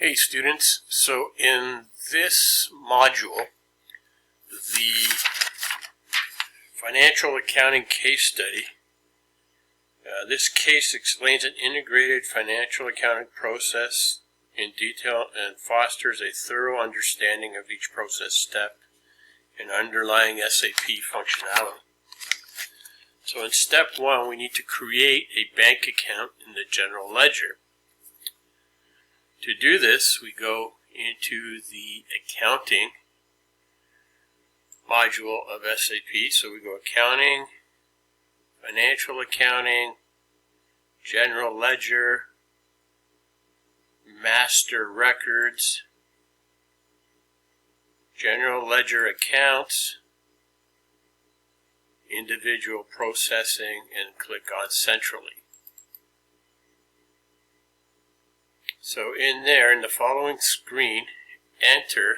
Hey students, so in this module, the financial accounting case study, this case explains an integrated financial accounting process in detail and fosters a thorough understanding of each process step and underlying SAP functionality. So in step 1, we need to create a bank account in the general ledger. To do this, we go into the accounting module of SAP. So we go accounting, financial accounting, general ledger, master records, general ledger accounts, individual processing, and click on centrally. So in there, in the following screen, enter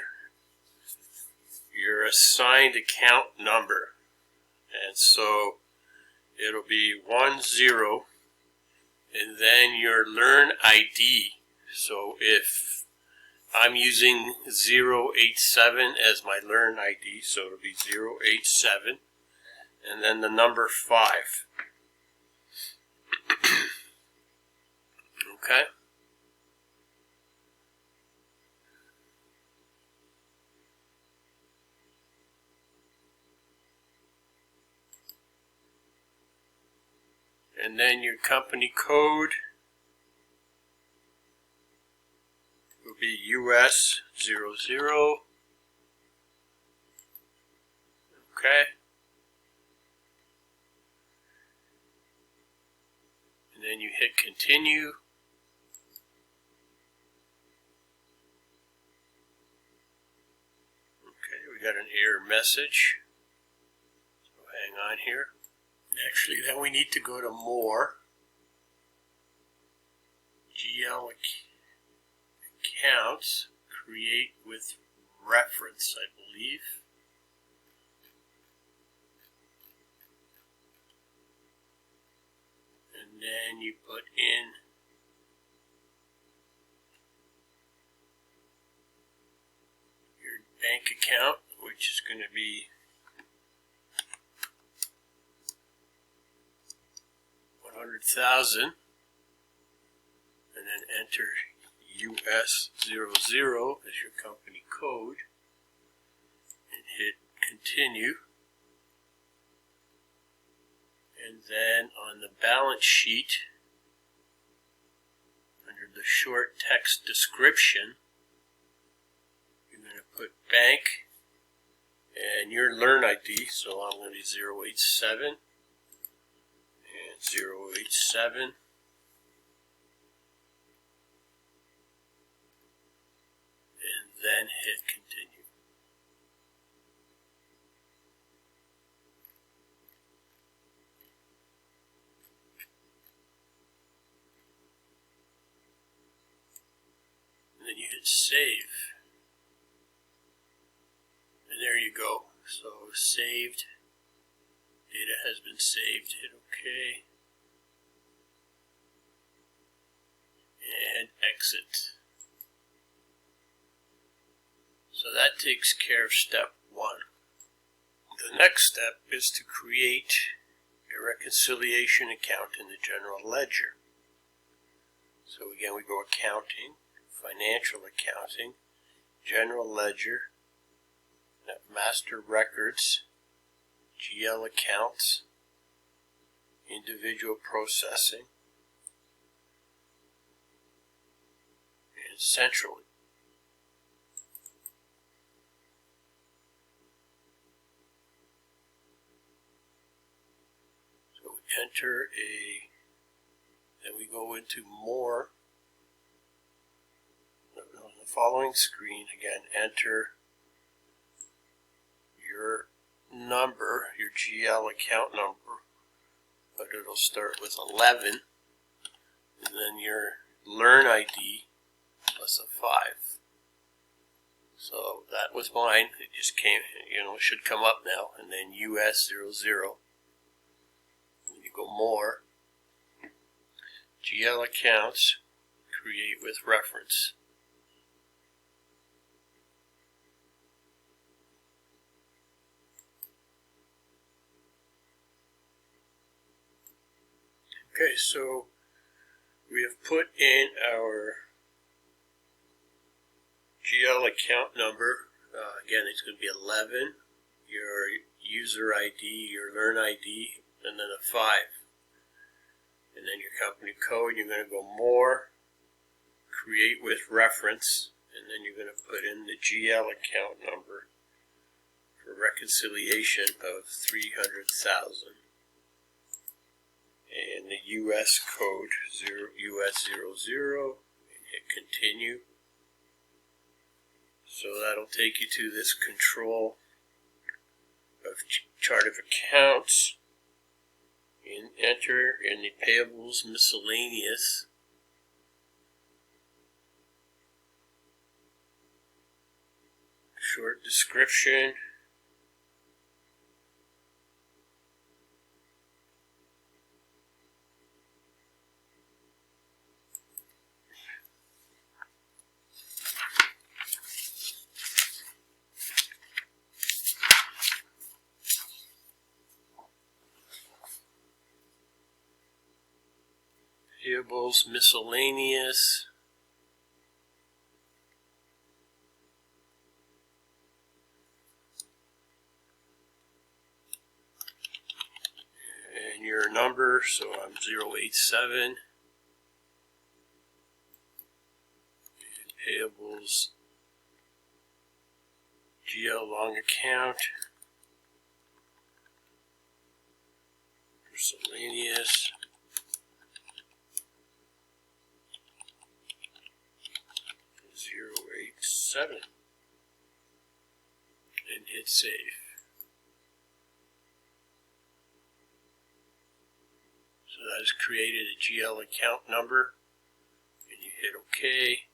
your assigned account number. And so it'll be 10, and then your Learn ID. So if I'm using 087 as my Learn ID, so it'll be 087, and then the number 5. Okay? And then your company code will be US 00. Okay. And then you hit continue. Okay, we got an error message. So hang on here. Actually, then we need to go to More, GL Accounts, Create with Reference, I believe. And then you put in your bank account, which is going to be 100,000, and then enter US 00 as your company code and hit continue. And then on the balance sheet, under the short text description, you're going to put bank and your Learn ID, so I'm going to be 087. 087, and then hit continue. And then you hit save, and there you go. So saved, data has been saved. Hit OK. And exit. So that takes care of step 1. The next step is to create a reconciliation account in the general ledger. So again, we go accounting, financial accounting, general ledger, master records, GL accounts, individual processing, centrally. So we enter then we go into More. On the following screen, again, enter your number, your GL account number, but it'll start with 11, and then your Learn ID plus a 5. So that was mine. It just came, it should come up now. And then US 00. And you go More, GL Accounts, Create with Reference. Okay, so we have put in our GL account number. Again, it's going to be 11, your user ID, your Learn ID, and then a 5. And then your company code, you're going to go More, Create with Reference, and then you're going to put in the GL account number for reconciliation of 300,000. And the US code, US00, and hit Continue. So that'll take you to this control of chart of accounts, and enter in the payables miscellaneous. Short description. Payables miscellaneous. And your number, so I'm 087. And payables GL long account. Miscellaneous. 087 and hit save. So that has created a GL account number, and you hit OK.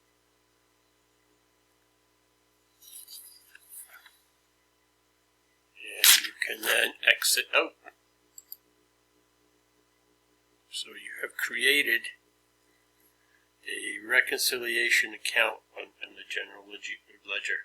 And you can then exit out. So you have created a reconciliation account in the general ledger.